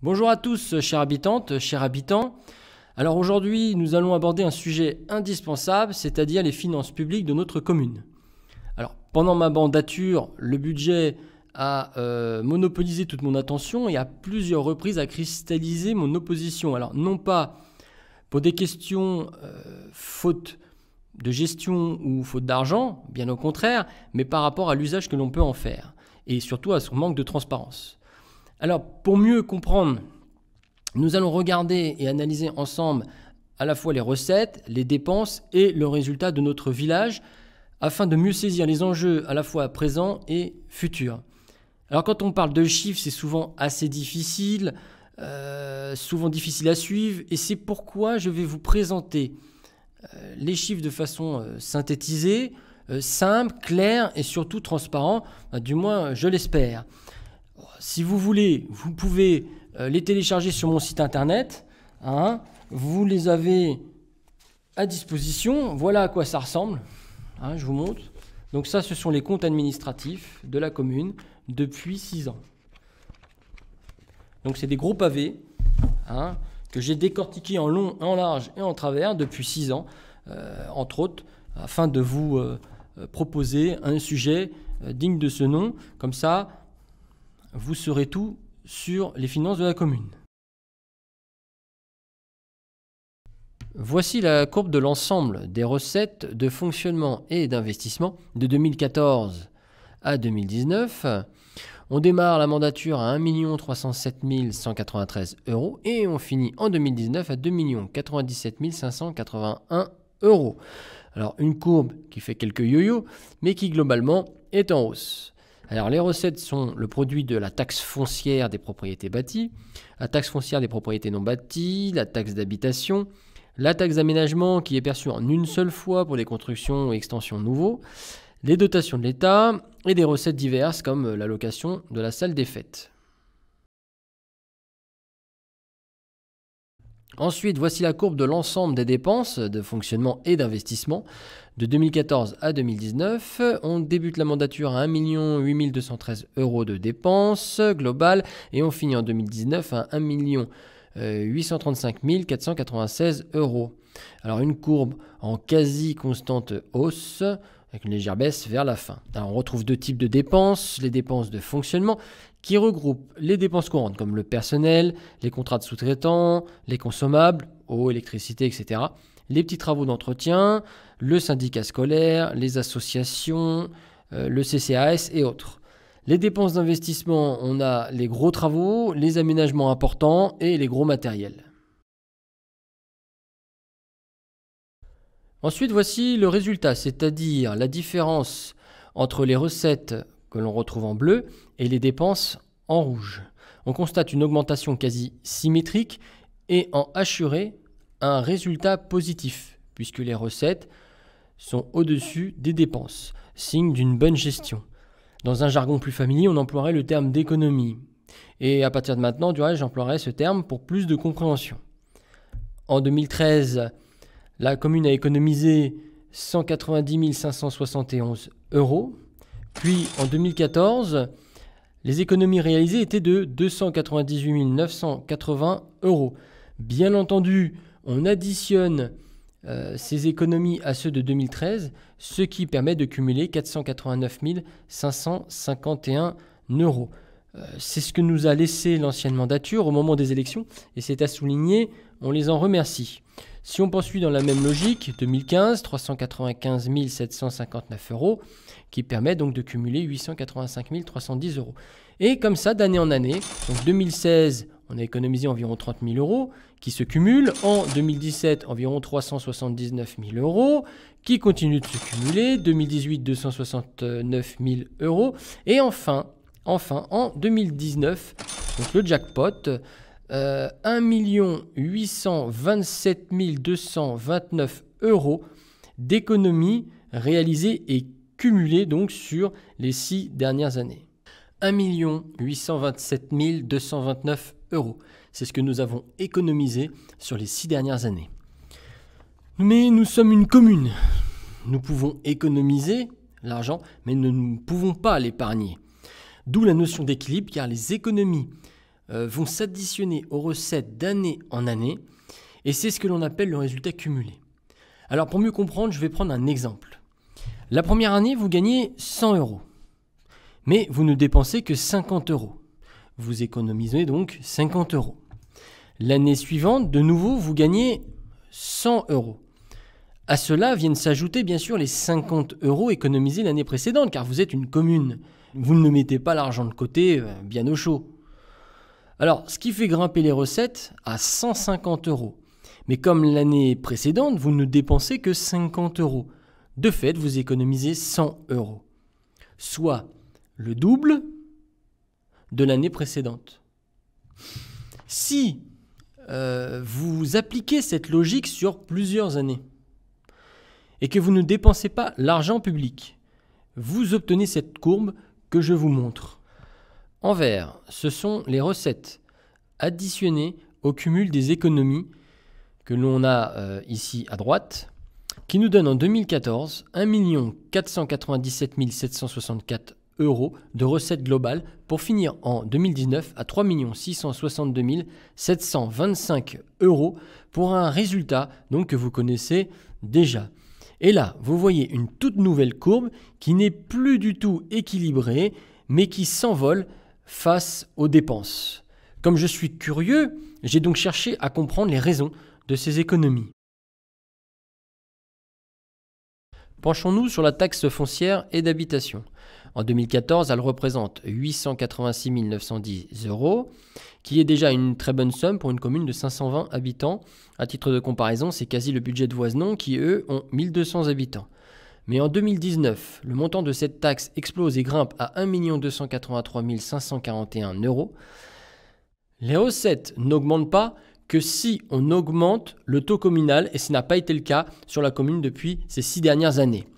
Bonjour à tous, chères habitantes, chers habitants. Alors aujourd'hui, nous allons aborder un sujet indispensable, c'est-à-dire les finances publiques de notre commune. Alors, pendant ma mandature, le budget a monopolisé toute mon attention et à plusieurs reprises a cristallisé mon opposition. Alors, non pas pour des questions faute de gestion ou faute d'argent, bien au contraire, mais par rapport à l'usage que l'on peut en faire et surtout à son manque de transparence. Alors, pour mieux comprendre, nous allons regarder et analyser ensemble à la fois les recettes, les dépenses et le résultat de notre village afin de mieux saisir les enjeux à la fois présents et futurs. Alors, quand on parle de chiffres, c'est souvent assez difficile, souvent difficile à suivre, et c'est pourquoi je vais vous présenter les chiffres de façon synthétisée, simple, claire et surtout transparent, du moins je l'espère. Si vous voulez, vous pouvez les télécharger sur mon site internet. Vous les avez à disposition. Voilà à quoi ça ressemble. Je vous montre. Donc ça, ce sont les comptes administratifs de la commune depuis 6 ans. Donc c'est des gros pavés que j'ai décortiqués en long, en large et en travers depuis 6 ans, entre autres, afin de vous proposer un sujet digne de ce nom. Comme ça, vous saurez tout sur les finances de la commune. Voici la courbe de l'ensemble des recettes de fonctionnement et d'investissement de 2014 à 2019. On démarre la mandature à 1 307 193 € et on finit en 2019 à 2 97 581 €. Alors une courbe qui fait quelques yo-yo, mais qui globalement est en hausse. Alors les recettes sont le produit de la taxe foncière des propriétés bâties, la taxe foncière des propriétés non bâties, la taxe d'habitation, la taxe d'aménagement qui est perçue en une seule fois pour les constructions et extensions nouveaux, les dotations de l'État et des recettes diverses comme la location de la salle des fêtes. Ensuite, voici la courbe de l'ensemble des dépenses de fonctionnement et d'investissement de 2014 à 2019. On débute la mandature à 1 8213 € de dépenses globales et on finit en 2019 à 1 835 496 €. Alors une courbe en quasi constante hausse avec une légère baisse vers la fin. Alors on retrouve deux types de dépenses, les dépenses de fonctionnement qui regroupent les dépenses courantes comme le personnel, les contrats de sous-traitants, les consommables, eau, électricité, etc., les petits travaux d'entretien, le syndicat scolaire, les associations, le CCAS et autres. Les dépenses d'investissement, on a les gros travaux, les aménagements importants et les gros matériels. Ensuite, voici le résultat, c'est-à-dire la différence entre les recettes que l'on retrouve en bleu et les dépenses en rouge. On constate une augmentation quasi symétrique et en assuré un résultat positif, puisque les recettes sont au-dessus des dépenses, signe d'une bonne gestion. Dans un jargon plus familier, on emploierait le terme d'économie. Et à partir de maintenant, j'emploierai ce terme pour plus de compréhension. En 2013, la commune a économisé 190 571 €. Puis en 2014, les économies réalisées étaient de 298 980 €. Bien entendu, on additionne ces économies à ceux de 2013, ce qui permet de cumuler 489 551 €. C'est ce que nous a laissé l'ancienne mandature au moment des élections, et c'est à souligner, on les en remercie. Si on poursuit dans la même logique, 2015, 395 759 €, qui permet donc de cumuler 885 310 €. Et comme ça, d'année en année, donc 2016, on a économisé environ 30 000 €, qui se cumulent. En 2017, environ 379 000 €, qui continuent de se cumuler. 2018, 269 000 €. Et enfin, en 2019, donc le jackpot, 1 827 229 € d'économies réalisées et cumulées donc sur les 6 dernières années. 1 827 229 €. C'est ce que nous avons économisé sur les 6 dernières années. Mais nous sommes une commune. Nous pouvons économiser l'argent, mais nous ne pouvons pas l'épargner. D'où la notion d'équilibre, car les économies vont s'additionner aux recettes d'année en année, et c'est ce que l'on appelle le résultat cumulé. Alors pour mieux comprendre, je vais prendre un exemple. La première année, vous gagnez 100 €, mais vous ne dépensez que 50 €. Vous économisez donc 50 €. L'année suivante, de nouveau, vous gagnez 100 €. À cela viennent s'ajouter bien sûr les 50 € économisés l'année précédente, car vous êtes une commune. Vous ne mettez pas l'argent de côté bien au chaud. Alors, ce qui fait grimper les recettes à 150 €. Mais comme l'année précédente, vous ne dépensez que 50 €. De fait, vous économisez 100 €. Soit le double de l'année précédente. Si vous appliquez cette logique sur plusieurs années et que vous ne dépensez pas l'argent public, vous obtenez cette courbe que je vous montre. En vert, ce sont les recettes additionnées au cumul des économies que l'on a ici à droite, qui nous donne en 2014 1 497 764 € de recettes globales pour finir en 2019 à 3 662 725 € pour un résultat donc, que vous connaissez déjà. Et là, vous voyez une toute nouvelle courbe qui n'est plus du tout équilibrée, mais qui s'envole face aux dépenses. Comme je suis curieux, j'ai donc cherché à comprendre les raisons de ces économies. Penchons-nous sur la taxe foncière et d'habitation. En 2014, elle représente 886 910 €, qui est déjà une très bonne somme pour une commune de 520 habitants. À titre de comparaison, c'est quasi le budget de Voisenon qui, eux, ont 1200 habitants. Mais en 2019, le montant de cette taxe explose et grimpe à 1 283 541 €. Les recettes n'augmentent pas que si on augmente le taux communal, et ce n'a pas été le cas sur la commune depuis ces 6 dernières années.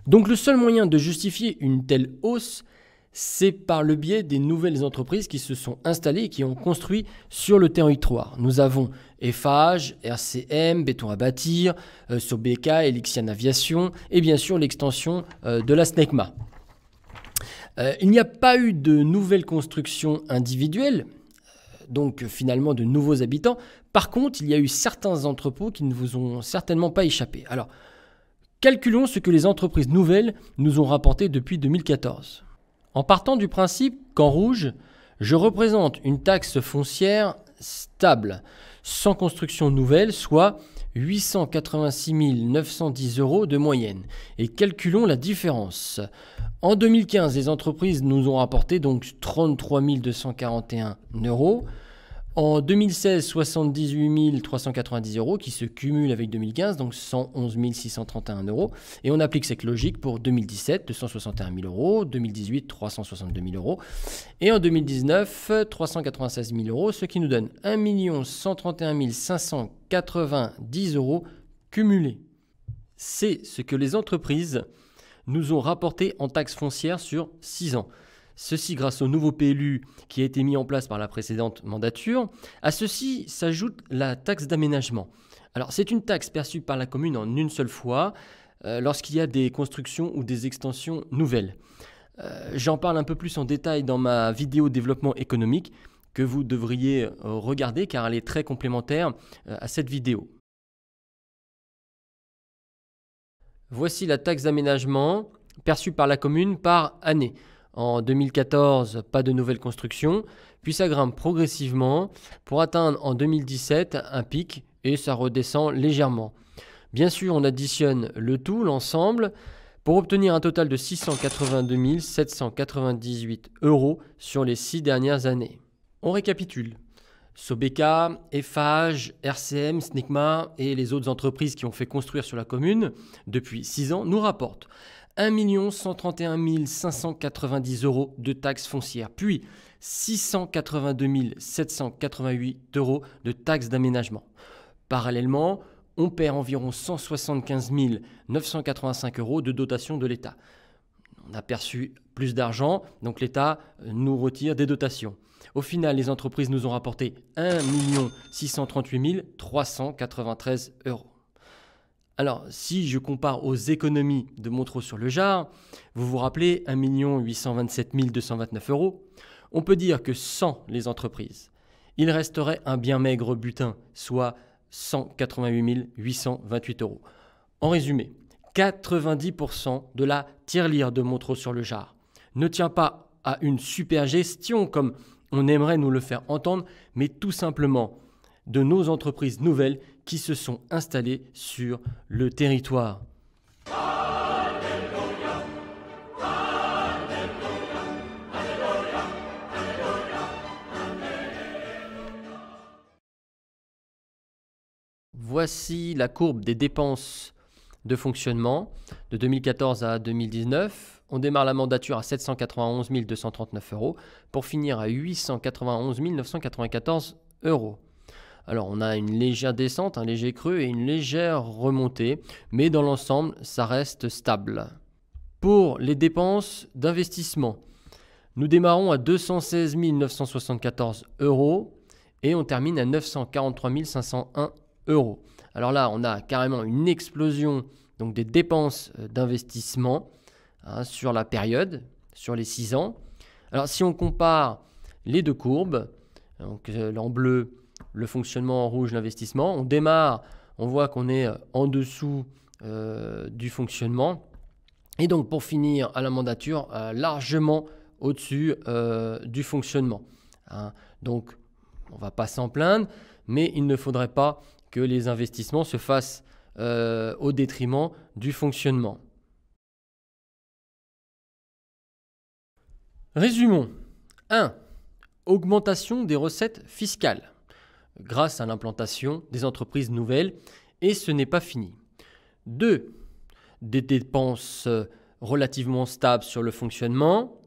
Donc le seul moyen de justifier une telle hausse, c'est par le biais des nouvelles entreprises qui se sont installées et qui ont construit sur le territoire. Nous avons Eiffage, RCM, Béton à bâtir, Sobeka, Elixian Aviation et bien sûr l'extension de la SNECMA. Il n'y a pas eu de nouvelles constructions individuelles, donc finalement de nouveaux habitants. Par contre, il y a eu certains entrepôts qui ne vous ont certainement pas échappé. Alors, calculons ce que les entreprises nouvelles nous ont rapporté depuis 2014. En partant du principe qu'en rouge, je représente une taxe foncière stable, sans construction nouvelle, soit 886 910 € de moyenne. Et calculons la différence. En 2015, les entreprises nous ont rapporté donc 33 241 €. En 2016, 78 390 € qui se cumulent avec 2015, donc 111 631 €. Et on applique cette logique pour 2017, 261 000 €, 2018, 362 000 €. Et en 2019, 396 000 €, ce qui nous donne 1 131 590 € cumulés. C'est ce que les entreprises nous ont rapporté en taxe foncière sur 6 ans. Ceci grâce au nouveau PLU qui a été mis en place par la précédente mandature. À ceci s'ajoute la taxe d'aménagement. Alors c'est une taxe perçue par la commune en une seule fois lorsqu'il y a des constructions ou des extensions nouvelles. J'en parle un peu plus en détail dans ma vidéo développement économique que vous devriez regarder car elle est très complémentaire à cette vidéo. Voici la taxe d'aménagement perçue par la commune par année. En 2014, pas de nouvelles constructions, puis ça grimpe progressivement pour atteindre en 2017 un pic et ça redescend légèrement. Bien sûr, on additionne le tout, l'ensemble, pour obtenir un total de 682 798 € sur les 6 dernières années. On récapitule. Sobeka, Eiffage, RCM, SNECMA et les autres entreprises qui ont fait construire sur la commune depuis 6 ans nous rapportent 1 131 590 € de taxes foncières, puis 682 788 € de taxes d'aménagement. Parallèlement, on perd environ 175 985 € de dotation de l'État. On a perçu plus d'argent, donc l'État nous retire des dotations. Au final, les entreprises nous ont rapporté 1 638 393 €. Alors, si je compare aux économies de Montreux-sur-le-Jard, vous vous rappelez 1 827 229 €. On peut dire que sans les entreprises, il resterait un bien maigre butin, soit 188 828 €. En résumé, 90% de la tirelire de Montreux-sur-le-Jard ne tient pas à une super gestion comme on aimerait nous le faire entendre, mais tout simplement de nos entreprises nouvelles qui se sont installées sur le territoire. Voici la courbe des dépenses de fonctionnement de 2014 à 2019. On démarre la mandature à 791 239 € pour finir à 891 994 €. Alors on a une légère descente, un léger creux et une légère remontée, mais dans l'ensemble, ça reste stable. Pour les dépenses d'investissement, nous démarrons à 216 974 € et on termine à 943 501 €. Alors là, on a carrément une explosion donc des dépenses d'investissement sur la période, sur les 6 ans. Alors si on compare les deux courbes, donc en bleu, le fonctionnement, en rouge, l'investissement, on démarre, on voit qu'on est en dessous du fonctionnement. Et donc pour finir à la mandature, largement au-dessus du fonctionnement. Donc on ne va pas s'en plaindre, mais il ne faudrait pas que les investissements se fassent au détriment du fonctionnement. Résumons. 1. Augmentation des recettes fiscales grâce à l'implantation des entreprises nouvelles, et ce n'est pas fini. 2. Des dépenses relativement stables sur le fonctionnement,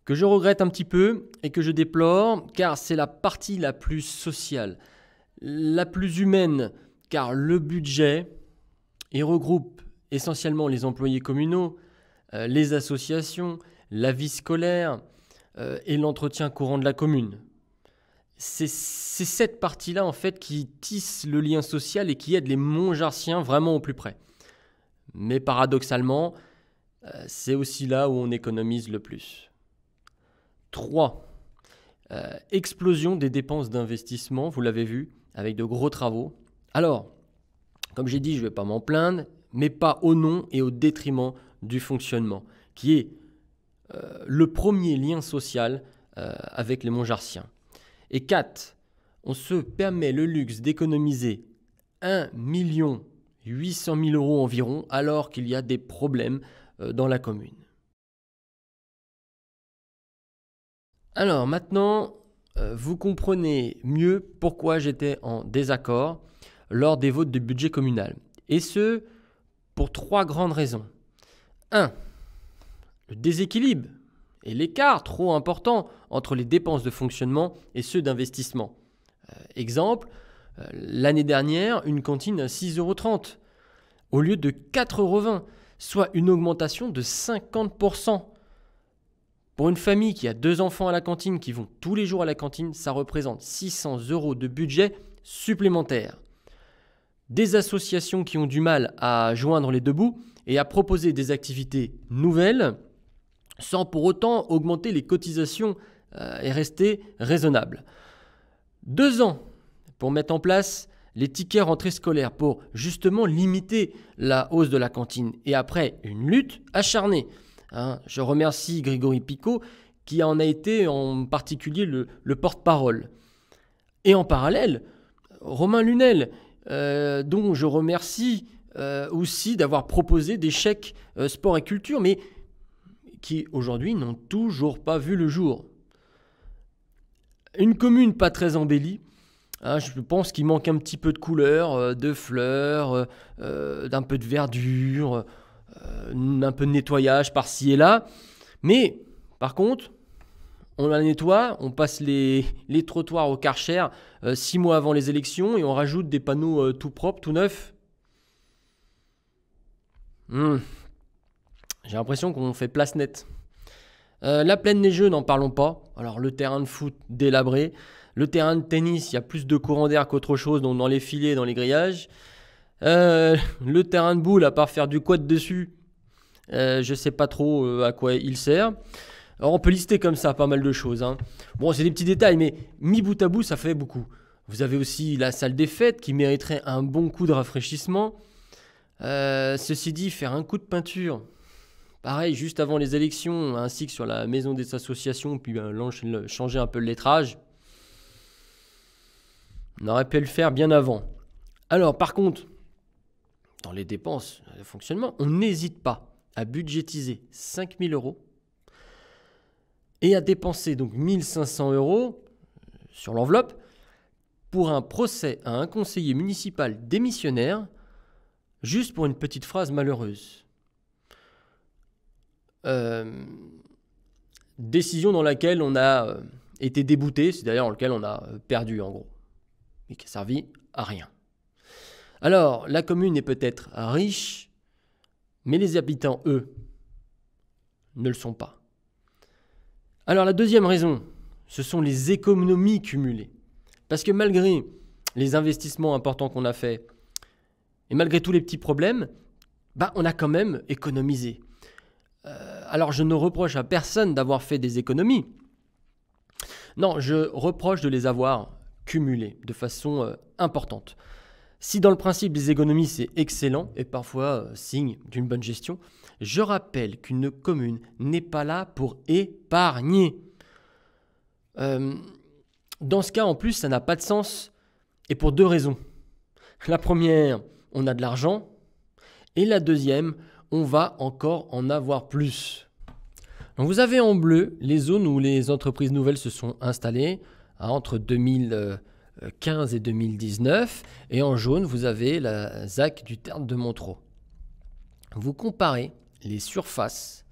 que je regrette un petit peu et que je déplore, car c'est la partie la plus sociale, la plus humaine, car le budget, il regroupe essentiellement les employés communaux, les associations, la vie scolaire et l'entretien courant de la commune. C'est cette partie-là en fait qui tisse le lien social et qui aide les Montjarsiens vraiment au plus près. Mais paradoxalement, c'est aussi là où on économise le plus. 3. Explosion des dépenses d'investissement, vous l'avez vu, avec de gros travaux. Alors, comme j'ai dit, je ne vais pas m'en plaindre, mais pas au nom et au détriment du fonctionnement, qui est le premier lien social avec les Montjarsiens. Et 4, on se permet le luxe d'économiser 1 800 000 € environ, alors qu'il y a des problèmes dans la commune. Alors maintenant, vous comprenez mieux pourquoi j'étais en désaccord lors des votes de budget communal. Et ce, pour 3 grandes raisons. 1. Le déséquilibre et l'écart trop important entre les dépenses de fonctionnement et ceux d'investissement. Exemple, l'année dernière, une cantine à 6,30 € au lieu de 4,20 €, soit une augmentation de 50%. Pour une famille qui a 2 enfants à la cantine, qui vont tous les jours à la cantine, ça représente 600 € de budget supplémentaire. Des associations qui ont du mal à joindre les deux bouts et à proposer des activités nouvelles sans pour autant augmenter les cotisations et rester raisonnable. 2 ans pour mettre en place les tickets rentrée scolaire pour justement limiter la hausse de la cantine. Et après, une lutte acharnée. Je remercie Grégory Picot qui en a été en particulier le porte-parole. Et en parallèle, Romain Lunel, dont je remercie aussi d'avoir proposé des chèques sport et culture, mais qui aujourd'hui n'ont toujours pas vu le jour. Une commune pas très embellie, je pense qu'il manque un petit peu de couleur, de fleurs, d'un peu de verdure, un peu de nettoyage par-ci et là. Mais par contre, on la nettoie, on passe les trottoirs au Karcher 6 mois avant les élections et on rajoute des panneaux tout propres, tout neufs. J'ai l'impression qu'on fait place nette. La plaine neigeux, n'en parlons pas. Alors le terrain de foot délabré. Le terrain de tennis, il y a plus de courant d'air qu'autre chose, donc dans les filets, dans les grillages. Le terrain de boule, à part faire du quad dessus, je ne sais pas trop à quoi il sert. Alors on peut lister comme ça pas mal de choses, hein. Bon, c'est des petits détails, mais mis bout à bout, ça fait beaucoup. Vous avez aussi la salle des fêtes qui mériterait un bon coup de rafraîchissement. Ceci dit, faire un coup de peinture, pareil, juste avant les élections, ainsi que sur la maison des associations, puis changer un peu le lettrage, on aurait pu le faire bien avant. Alors, par contre, dans les dépenses de fonctionnement, on n'hésite pas à budgétiser 5 000 € et à dépenser donc 1 500 € sur l'enveloppe pour un procès à un conseiller municipal démissionnaire, juste pour une petite phrase malheureuse. Décision dans laquelle on a été débouté, c'est d'ailleurs dans laquelle on a perdu en gros, et qui a servi à rien. Alors, la commune est peut-être riche, mais les habitants, eux, ne le sont pas. Alors, la deuxième raison, ce sont les économies cumulées. Parce que malgré les investissements importants qu'on a faits, et malgré tous les petits problèmes, on a quand même économisé. Alors, je ne reproche à personne d'avoir fait des économies. Non, je reproche de les avoir cumulées de façon importante. Si dans le principe des économies c'est excellent et parfois signe d'une bonne gestion, je rappelle qu'une commune n'est pas là pour épargner. Dans ce cas en plus ça n'a pas de sens et pour deux raisons. La première, on a de l'argent et la deuxième, on va encore en avoir plus. Donc vous avez en bleu les zones où les entreprises nouvelles se sont installées entre 2015 et 2019, et en jaune, vous avez la ZAC du Tertre de Montereau. Vous comparez les surfaces,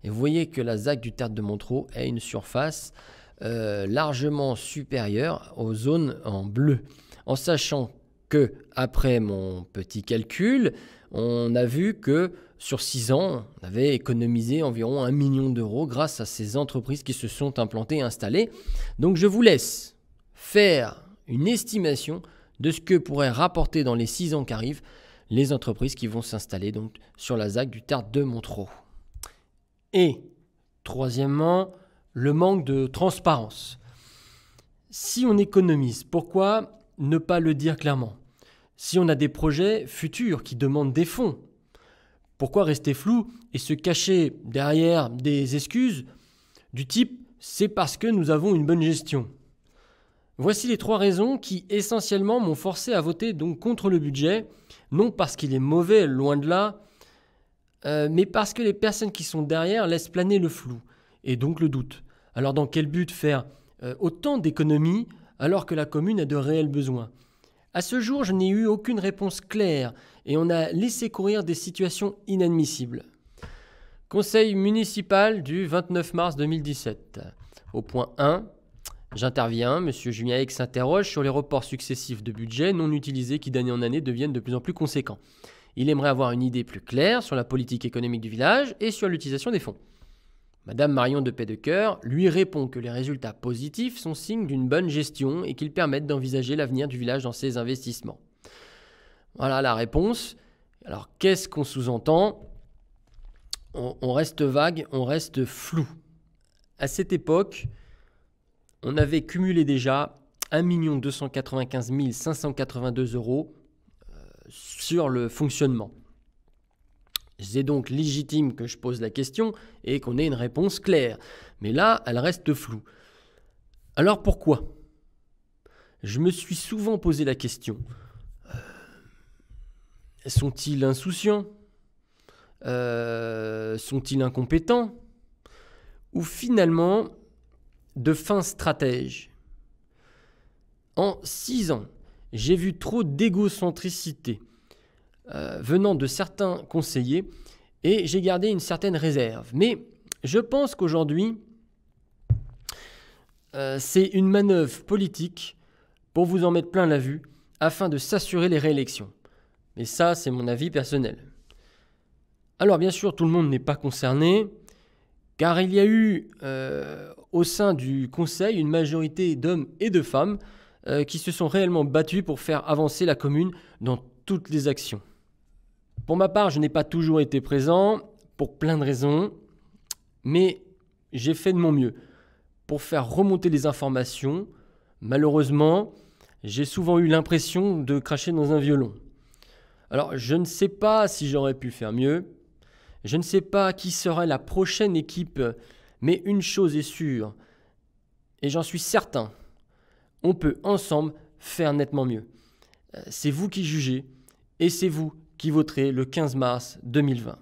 et vous voyez que la ZAC du Tertre de Montereau a une surface largement supérieure aux zones en bleu, en sachant que, après mon petit calcul, on a vu que sur 6 ans, on avait économisé environ 1 million d'euros grâce à ces entreprises qui se sont implantées et installées. Donc je vous laisse faire une estimation de ce que pourraient rapporter dans les 6 ans qui arrivent les entreprises qui vont s'installer donc sur la ZAC du Tertre de Montereau. Et troisièmement, le manque de transparence. Si on économise, pourquoi ne pas le dire clairement? Si on a des projets futurs qui demandent des fonds, pourquoi rester flou et se cacher derrière des excuses du type « c'est parce que nous avons une bonne gestion ». Voici les 3 raisons qui essentiellement m'ont forcé à voter donc contre le budget, non parce qu'il est mauvais, loin de là, mais parce que les personnes qui sont derrière laissent planer le flou et donc le doute. Alors dans quel but faire autant d'économies alors que la commune a de réels besoins? À ce jour, je n'ai eu aucune réponse claire et on a laissé courir des situations inadmissibles. Conseil municipal du 29 mars 2017. Au point 1, j'interviens, M. Julien X s'interroge sur les reports successifs de budget non utilisés qui d'année en année deviennent de plus en plus conséquents. Il aimerait avoir une idée plus claire sur la politique économique du village et sur l'utilisation des fonds. Madame Marion de Pédecoeur lui répond que les résultats positifs sont signes d'une bonne gestion et qu'ils permettent d'envisager l'avenir du village dans ses investissements. Voilà la réponse. Alors qu'est-ce qu'on sous-entend ? On reste vague, on reste flou. À cette époque, on avait cumulé déjà 1 295 582 € sur le fonctionnement. C'est donc légitime que je pose la question et qu'on ait une réponse claire. Mais là, elle reste floue. Alors pourquoi ? Je me suis souvent posé la question. Sont-ils insouciants ? Sont-ils incompétents ? Ou finalement, de fins stratèges ? En 6 ans, j'ai vu trop d'égocentricité venant de certains conseillers et j'ai gardé une certaine réserve. Mais je pense qu'aujourd'hui, c'est une manœuvre politique pour vous en mettre plein la vue afin de s'assurer les réélections. Mais ça, c'est mon avis personnel. Alors bien sûr, tout le monde n'est pas concerné, car il y a eu au sein du conseil une majorité d'hommes et de femmes qui se sont réellement battus pour faire avancer la commune dans toutes les actions. Pour ma part, je n'ai pas toujours été présent, pour plein de raisons, mais j'ai fait de mon mieux pour faire remonter les informations. Malheureusement, j'ai souvent eu l'impression de cracher dans un violon. Alors, je ne sais pas si j'aurais pu faire mieux. Je ne sais pas qui sera la prochaine équipe, mais une chose est sûre, et j'en suis certain, on peut ensemble faire nettement mieux. C'est vous qui jugez, et c'est vous qui voterez le 15 mars 2020.